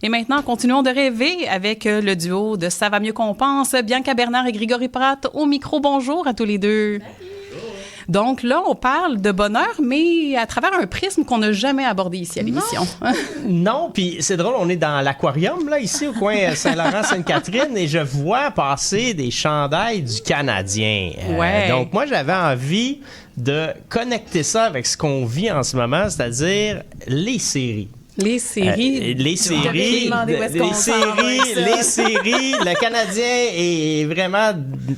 Et maintenant, continuons de rêver avec le duo de Ça va mieux qu'on pense, Bianca Bernard et Grégory Pratt au micro. Bonjour à tous les deux. Donc là, on parle de bonheur, mais à travers un prisme qu'on n'a jamais abordé ici à l'émission. Non, puis c'est drôle, on est dans l'aquarium, là, ici, au coin Saint-Laurent-Sainte-Catherine, et je vois passer des chandails du Canadien. Ouais. Donc, moi, j'avais envie de connecter ça avec ce qu'on vit en ce moment, c'est-à-dire les séries. Les séries. Les séries, le Canadien est vraiment,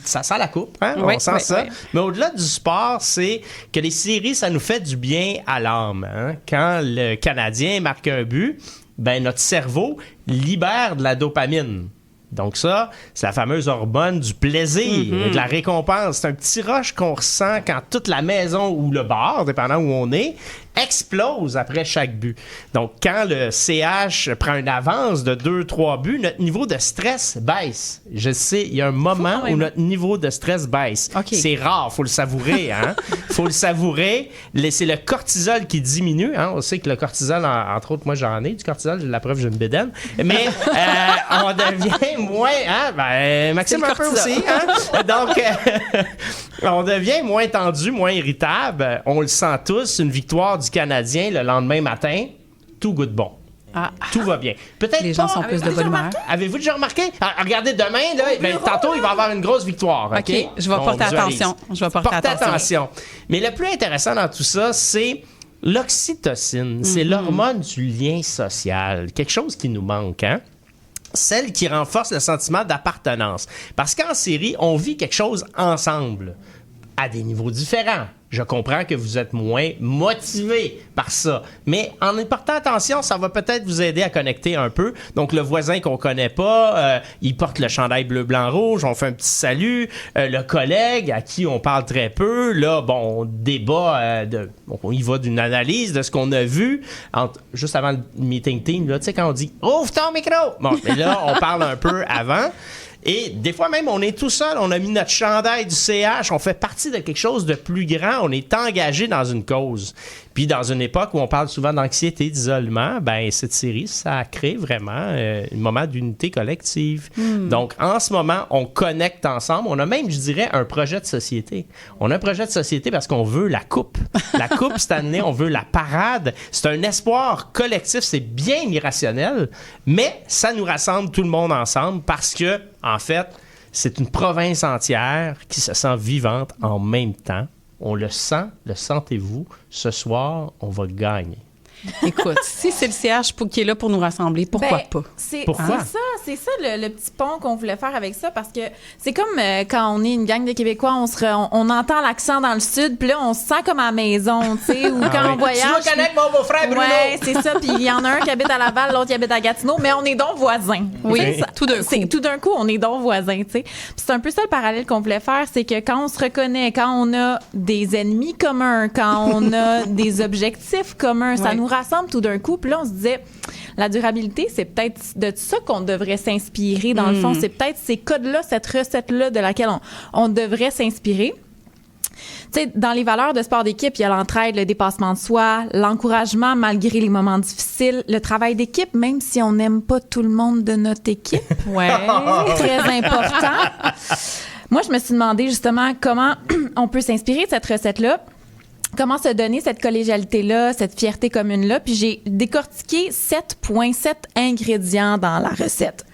ça sent la coupe, hein? Oui, On sent ça. Mais au-delà du sport, c'est que les séries, ça nous fait du bien à l'âme, hein? Quand le Canadien marque un but, ben notre cerveau libère de la dopamine. Donc ça, c'est la fameuse hormone du plaisir, de la récompense. C'est un petit rush qu'on ressent quand toute la maison ou le bar, dépendant où on est, explose après chaque but. Donc, quand le CH prend une avance de 2-3 buts, notre niveau de stress baisse. Je sais, il y a un moment où notre niveau de stress baisse. Okay. C'est rare, faut le savourer, hein? Faut le savourer. C'est le cortisol qui diminue, hein? On sait que le cortisol, entre autres, moi j'en ai du cortisol, j'ai la preuve, j'ai une bédaine. Mais on devient moins, hein? Ben, Maxime un peu aussi, hein? Donc, on devient moins tendu, moins irritable. On le sent tous, une victoire du Canadien le lendemain matin, tout goûte bon. Tout va bien. Peut-être les gens sont plus de bonne humeur. Avez-vous déjà remarqué? Regardez, demain, là, tantôt, il va y avoir une grosse victoire. OK? Je vais porter attention. Portez attention. Mais le plus intéressant dans tout ça, c'est l'oxytocine. C'est l'hormone du lien social. Quelque chose qui nous manque, hein? Celle qui renforce le sentiment d'appartenance. Parce qu'en série, on vit quelque chose ensemble, à des niveaux différents. Je comprends que vous êtes moins motivé par ça, mais en y portant attention, ça va peut-être vous aider à connecter un peu. Donc, le voisin qu'on connaît pas, il porte le chandail bleu, blanc, rouge, on fait un petit salut. Le collègue à qui on parle très peu, là, bon, on débat, on y va d'une analyse de ce qu'on a vu juste avant le meeting team, là, tu sais, quand on dit « Ouvre ton micro! » Bon, mais là, on parle un peu avant. Et des fois même, on est tout seul, on a mis notre chandail du CH, on fait partie de quelque chose de plus grand, on est engagé dans une cause. Puis dans une époque où on parle souvent d'anxiété, d'isolement, ben cette série, ça crée vraiment un moment d'unité collective. Donc en ce moment, on connecte ensemble. On a même, je dirais, un projet de société. On a un projet de société parce qu'on veut la coupe. La coupe cette année, on veut la parade. C'est un espoir collectif, c'est bien irrationnel, mais ça nous rassemble tout le monde ensemble parce que, en fait, c'est une province entière qui se sent vivante en même temps. On le sent, le sentez-vous. Ce soir, on va gagner. Écoute, si c'est le CH qui est là pour nous rassembler, pourquoi pas? Pourquoi? C'est ça le petit pont qu'on voulait faire avec ça, parce que c'est comme quand on est une gang de Québécois, on entend l'accent dans le sud, puis là, on se sent comme à la maison, tu sais, ou quand on voyage. Tu dois connaître mon beau-frère Bruno! Ouais, c'est ça, puis il y en a un qui habite à Laval, l'autre qui habite à Gatineau, mais on est donc voisins. Oui, tout d'un coup. Tout d'un coup, on est donc voisins, tu sais. Puis c'est un peu ça le parallèle qu'on voulait faire, c'est que quand on se reconnaît, quand on a des ennemis communs, quand on a des objectifs communs, ça nous rassemble tout d'un coup. Puis là, on se disait, la durabilité, c'est peut-être de ça qu'on devrait s'inspirer. Dans le fond, c'est peut-être ces codes-là, cette recette-là de laquelle on devrait s'inspirer. Tu sais, dans les valeurs de sport d'équipe, il y a l'entraide, le dépassement de soi, l'encouragement malgré les moments difficiles, le travail d'équipe, même si on n'aime pas tout le monde de notre équipe. Ouais. Très important. Moi, je me suis demandé justement comment on peut s'inspirer de cette recette-là. Comment se donner cette collégialité-là, cette fierté commune-là. Puis j'ai décortiqué 7,7 ingrédients dans la recette.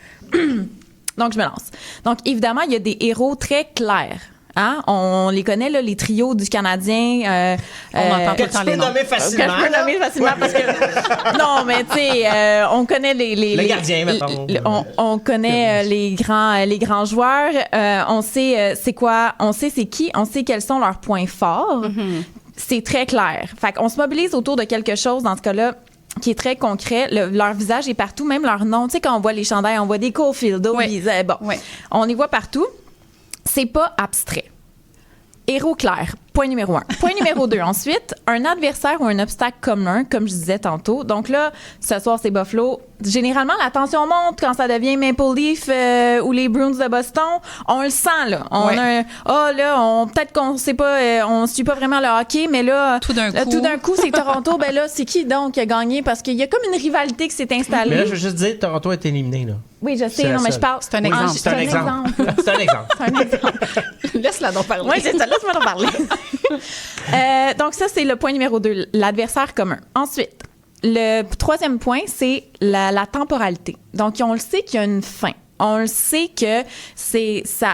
Donc, je me lance. Donc, évidemment, il y a des héros très clairs. Hein? On les connaît, là, les trios du Canadien. On entend tout le temps les noms. nommer facilement. Que je peux nommer facilement parce que... Non, mais tu sais, on connaît le gardien, mettons. On connaît les grands joueurs. On sait c'est quoi, on sait c'est qui, on sait quels sont leurs points forts. C'est très clair. Fait qu'on se mobilise autour de quelque chose, dans ce cas-là, qui est très concret. Leur visage est partout, même leur nom. Tu sais, quand on voit les chandails, on voit des Caulfield, on les voit partout. C'est pas abstrait. Héros clair, point numéro 1. Point numéro 2, ensuite, un adversaire ou un obstacle commun, comme je disais tantôt. Donc là, ce soir, c'est Buffalo. généralement, la tension monte quand ça devient Maple Leaf ou les Bruins de Boston. On le sent, là. Peut-être qu'on sait pas, on suit pas vraiment le hockey, mais là, tout d'un coup, c'est Toronto. Ben là, c'est qui donc qui a gagné? Parce qu'il y a comme une rivalité qui s'est installée. Mais là, je veux juste dire, Toronto est éliminé, là. Oui, je sais, non, mais je parle. C'est un exemple. C'est un exemple. C'est un exemple. Laisse-la donc parler. Oui, c'est ça, laisse-moi en parler. Donc, ça, c'est le point numéro 2, l'adversaire commun. Ensuite, le troisième point, c'est la temporalité. Donc, on le sait qu'il y a une fin. On le sait que ça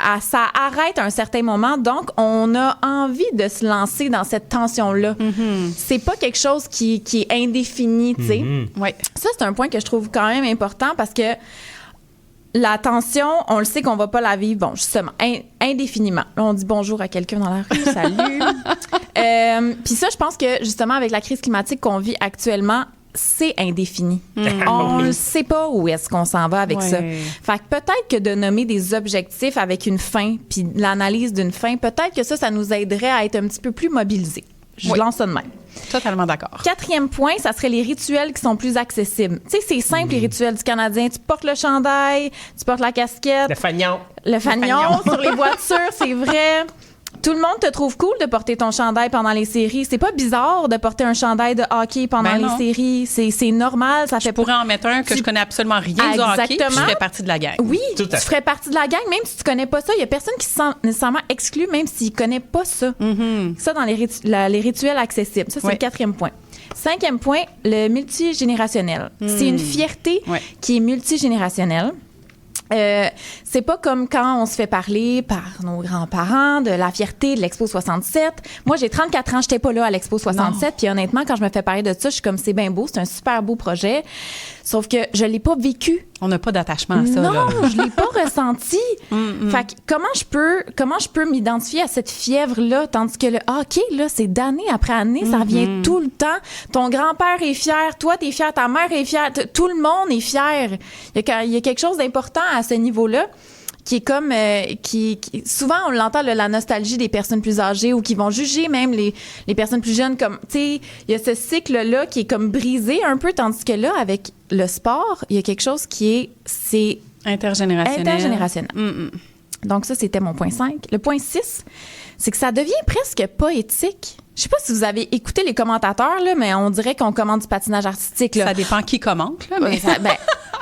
arrête à un certain moment, donc on a envie de se lancer dans cette tension-là. Mm-hmm. C'est pas quelque chose qui est indéfini, tu sais. Mm-hmm. Ouais. Ça, c'est un point que je trouve quand même important parce que la tension, on le sait qu'on va pas la vivre, justement, indéfiniment. Là, on dit bonjour à quelqu'un dans la rue, salut. Puis ça, je pense que, justement, avec la crise climatique qu'on vit actuellement, c'est indéfini. On ne sait pas où est-ce qu'on s'en va avec ça. Fait que peut-être que de nommer des objectifs avec une fin, puis l'analyse d'une fin, peut-être que ça nous aiderait à être un petit peu plus mobilisés. Je lance ça de même. Totalement d'accord. 4e point, ça serait les rituels qui sont plus accessibles. Tu sais, c'est simple, les rituels du Canadien. Tu portes le chandail, tu portes la casquette. Le fanion. Le fanion sur les voitures, c'est vrai. Tout le monde te trouve cool de porter ton chandail pendant les séries. C'est pas bizarre de porter un chandail de hockey pendant les séries. C'est normal. Ça fait pourrais en mettre un que je connais absolument rien du hockey, puis je ferais partie de la gang. Oui, tu ferais partie de la gang, même si tu connais pas ça. Il y a personne qui se sent nécessairement exclu, même s'il connaît pas ça. Mm-hmm. Ça, dans les rituels accessibles. Ça, c'est le 4e point. 5e point, le multigénérationnel. C'est une fierté qui est multigénérationnelle. C'est pas comme quand on se fait parler par nos grands-parents de la fierté de l'Expo 67. Moi, j'ai 34 ans, j'étais pas là à l'Expo 67, puis honnêtement, quand je me fais parler de ça, je suis comme, c'est bien beau, c'est un super beau projet, sauf que je l'ai pas vécu. On n'a pas d'attachement à ça. Non, là. je l'ai pas ressenti. Fait que comment je peux m'identifier à cette fièvre-là, tandis que le hockey, là, c'est d'année après année, ça revient tout le temps. Ton grand-père est fier, toi, t'es fier, ta mère est fière, tout le monde est fier. Il y a quelque chose d'important à ce niveau-là qui est comme qui souvent on l'entend la nostalgie des personnes plus âgées ou qui vont juger même les personnes plus jeunes, comme tu sais, il y a ce cycle là qui est comme brisé un peu, tandis que là avec le sport, il y a quelque chose c'est intergénérationnel. Donc ça, c'était mon point 5. Le point 6, c'est que ça devient presque poétique. Je sais pas si vous avez écouté les commentateurs, là, mais on dirait qu'on commande du patinage artistique. Là. Ça dépend qui commente. Là, mais...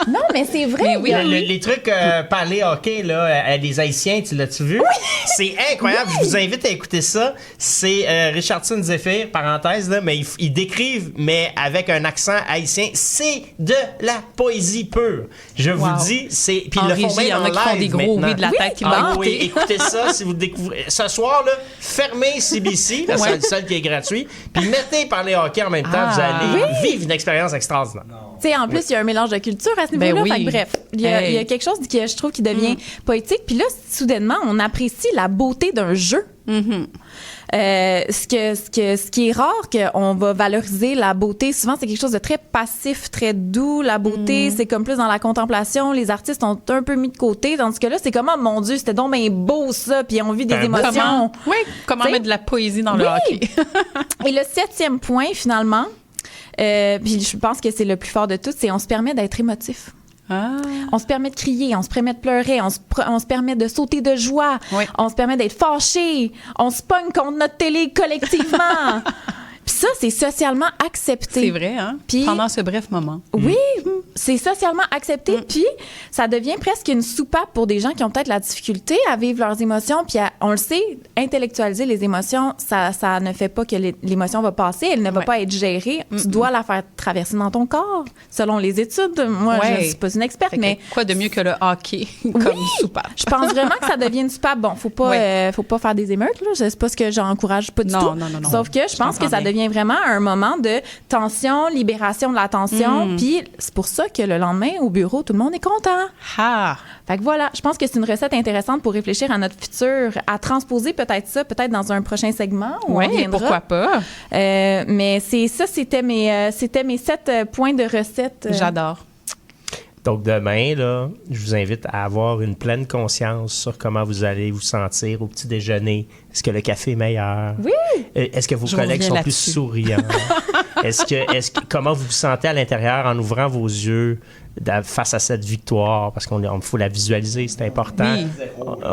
non, mais c'est vrai. Mais oui, les trucs parler hockey, là, les Haïtiens, tu l'as-tu vu? Oui. C'est incroyable. Je vous invite à écouter ça. C'est Richardson Zephyr, parenthèse, là, mais ils décrivent, mais avec un accent haïtien. C'est de la poésie pure. Je vous dis, c'est... Puis en le font régie, il y en a qui font des gros oui de la tête qui montent. Oui, écoutez ça si vous découvrez. Ce soir, là, fermez CBC, la seule qui est gratuit, puis mettez parler hockey en même temps. Vous allez vivre une expérience extraordinaire. Tu sais, en plus, il y a un mélange de culture à ce niveau-là. Fait que, bref, il y a quelque chose qui, je trouve, qui devient poétique. Puis là, soudainement, on apprécie la beauté d'un jeu. Ce qui est rare, qu'on va valoriser la beauté. Souvent, c'est quelque chose de très passif, très doux. La beauté, c'est comme plus dans la contemplation. Les artistes ont un peu mis de côté. Tandis que là, c'est comme, oh mon Dieu, c'était donc bien beau ça. Puis on vit des émotions. Comment mettre de la poésie dans le hockey. Et le 7e point, finalement, puis je pense que c'est le plus fort de tout, c'est on se permet d'être émotif. On se permet de crier, on se permet de pleurer, on se permet de sauter de joie, on se permet d'être fâché, on se pogne contre notre télé collectivement. Puis ça, c'est socialement accepté. C'est vrai, hein? Puis, pendant ce bref moment. Oui, c'est socialement accepté. Puis ça devient presque une soupape pour des gens qui ont peut-être la difficulté à vivre leurs émotions. Puis on le sait, intellectualiser les émotions, ça ne fait pas que l'émotion va passer. Elle ne va pas être gérée. Tu dois la faire traverser dans ton corps, selon les études. Moi, je ne suis pas une experte, mais... Quoi de mieux que le hockey comme soupape? Je pense vraiment que ça devient une soupape. Bon, faut pas faire des émeutes, là. C'est pas ce que j'encourage pas du tout. Non. Sauf que je pense que ça devient vraiment un moment de tension, libération de la tension. Puis c'est pour ça que le lendemain, au bureau, tout le monde est content. Fait que voilà, je pense que c'est une recette intéressante pour réfléchir à notre futur, à transposer peut-être dans un prochain segment. Oui, pourquoi pas. Mais c'était mes 7 points de recette. J'adore. Donc demain, là, je vous invite à avoir une pleine conscience sur comment vous allez vous sentir au petit déjeuner. Est-ce que le café est meilleur? Oui! Est-ce que vos Je collègues reviens sont plus là-dessus. souriants? Comment vous vous sentez à l'intérieur en ouvrant vos yeux face à cette victoire? Parce qu'il faut la visualiser, c'est important. Oui.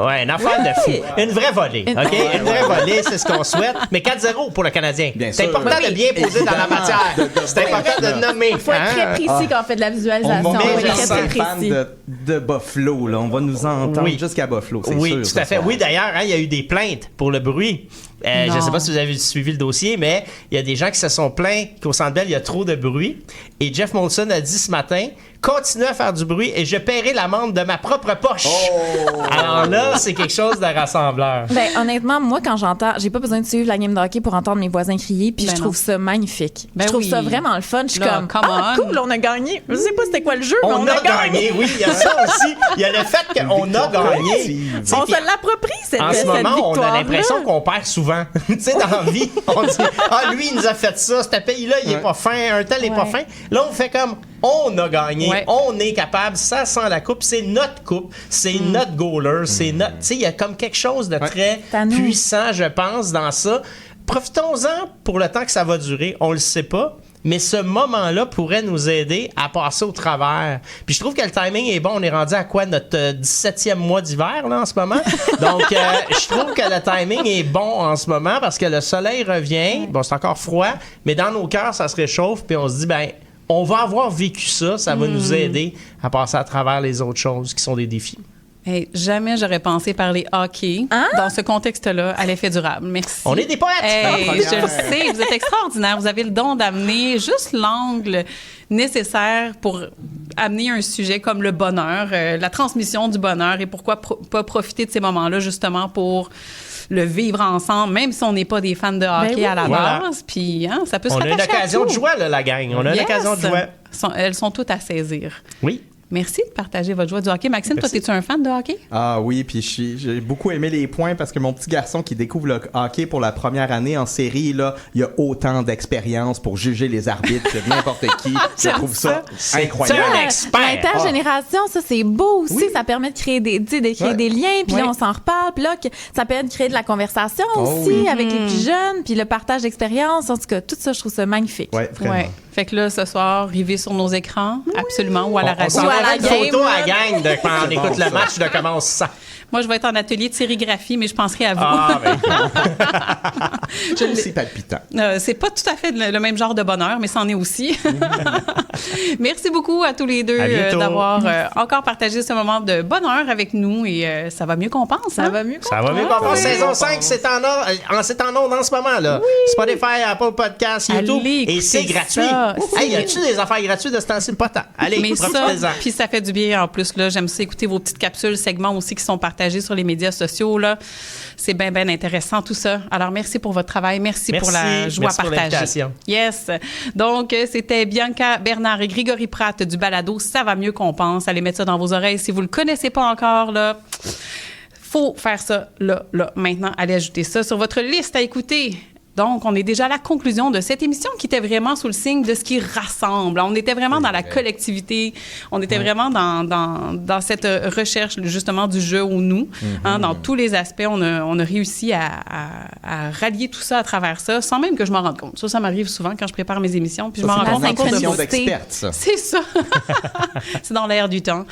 Ouais, une affaire de fou. Une vraie volée, OK? Une vraie volée, c'est ce qu'on souhaite. Mais 4-0 pour le Canadien. Bien C'est sûr. important de bien poser dans la Évidemment. matière. C'est important de nommer. Il faut être très précis quand on fait de la visualisation. On va Il faut met être les très, très fans précis. de Buffalo, là. On va nous entendre Oui. jusqu'à Buffalo, c'est Oui, sûr. tout ce à fait. soir. Oui, d'ailleurs, il y a eu des plaintes pour le bruit. Je ne Non. sais pas si vous avez suivi le dossier, mais il y a des gens qui se sont plaints qu'au Centre Bell, il y a trop de bruit. Et Jeff Molson a dit ce matin, continuez à faire du bruit et je paierai l'amende de ma propre poche. Oh! Alors là, c'est quelque chose de rassembleur. Ben, honnêtement, moi, quand j'entends, j'ai pas besoin de suivre la game de hockey pour entendre mes voisins crier, puis Ben je trouve non. ça magnifique. Ben je trouve oui. ça vraiment le fun. Je suis Là, comme, come ah, on. cool, on a gagné. Je sais pas c'était quoi le jeu, mais On a gagné, oui, il y a ça aussi. Il y a le fait qu'on a gagné. collective. Tu sais, On puis se l'approprie, cette en ce cette moment, on a victoire-là. l'impression qu'on perd souvent. Tu sais, dans la vie, on dit ah, lui, il nous a fait ça, ce pays-là, il est pas fin, un tel est pas Ouais. fin. Là, on fait comme on a gagné, Ouais. on est capable, ça sent la coupe, c'est notre coupe, c'est notre goaler, c'est notre. Tu sais, il y a comme quelque chose de très C'est à nous. puissant, je pense, dans ça. Profitons-en pour le temps que ça va durer, on le sait pas. Mais ce moment-là pourrait nous aider à passer au travers. Puis je trouve que le timing est bon. On est rendu à quoi? Notre 17e mois d'hiver, là, en ce moment. Donc, je trouve que le timing est bon en ce moment parce que le soleil revient. Bon, c'est encore froid, mais dans nos cœurs, ça se réchauffe. Puis on se dit, ben, on va avoir vécu ça. Ça va nous aider à passer à travers les autres choses qui sont des défis. Hey, jamais j'aurais pensé parler hockey dans ce contexte-là à l'effet durable. Merci. On est des poètes! Hey, La je première. le sais, vous êtes extraordinaire. Vous avez le don d'amener juste l'angle nécessaire pour amener un sujet comme le bonheur, la transmission du bonheur et pourquoi pas profiter de ces moments-là justement pour le vivre ensemble, même si on n'est pas des fans de hockey oui. à la Voilà. base. Puis hein, ça peut se On a une rattacher à occasion tout. de joie, là, la gang. On a une Yes. occasion de joie. Elles sont toutes à saisir. Oui. Merci de partager votre joie du hockey. Maxime, Merci. toi, es-tu un fan de hockey? Ah oui, puis j'ai beaucoup aimé les points parce que mon petit garçon qui découvre le hockey pour la première année en série, là, il a autant d'expérience pour juger les arbitres que n'importe qui. Je trouve ça C'est incroyable. un expert. L'intergénération, ça, c'est beau aussi. Oui. Ça permet de créer des, tu sais, de créer Ouais. des liens, puis Ouais. là, on s'en reparle. Puis là, ça permet de créer de la conversation aussi oui. avec les plus jeunes, puis le partage d'expérience. En tout cas, tout ça, je trouve ça magnifique. Ouais, vraiment. Ouais. Fait que là, ce soir, rivez sur nos écrans, absolument, ou à la On radio. s'en Ou à va la une photo game, à la gang de quand on C'est écoute bon, le ça. match de comment on se sent. Moi, je vais être en atelier de sérigraphie, mais je penserai à vous. Ah, ben, C'est aussi palpitant. C'est pas tout à fait le même genre de bonheur, mais c'en est aussi. Merci beaucoup à tous les deux À bientôt. d'avoir encore partagé ce moment de bonheur avec nous et ça va mieux qu'on pense. Ça hein? va mieux qu'on ça va mieux qu'on pense. oui. Saison 5, c'est en ondes en ce moment, là. Spotify, Apple Podcasts, YouTube. Allez Et c'est écouter gratuit. ça. Hey, y a-tu des affaires gratuites de ce temps-ci? Pas tant. Allez, Mais ça, profitez-en. puis ça fait du bien en plus. Là, j'aime ça écouter vos petites capsules, segments aussi qui sont partagés sur les médias sociaux. Là. C'est bien, bien intéressant tout ça. Alors, merci pour votre travail. Merci pour la joie Merci pour partagée. l'invitation. Yes. Donc, c'était Bianca Bernard et Grégory Pratt du balado Ça va mieux qu'on pense. Allez mettre ça dans vos oreilles. Si vous le connaissez pas encore, là, faut faire ça là. Maintenant, allez ajouter ça sur votre liste à écouter. Donc, on est déjà à la conclusion de cette émission qui était vraiment sous le signe de ce qui rassemble. On était vraiment dans la collectivité. On était vraiment dans cette recherche, justement, du jeu au nous. Hein, dans tous les aspects, on a réussi à rallier tout ça à travers ça, sans même que je m'en rende compte. Ça m'arrive souvent quand je prépare mes émissions, puis je m'en Ça, rends c'est compte une en cours de impression route. d'experte, ça. C'est ça. C'est dans l'air du temps.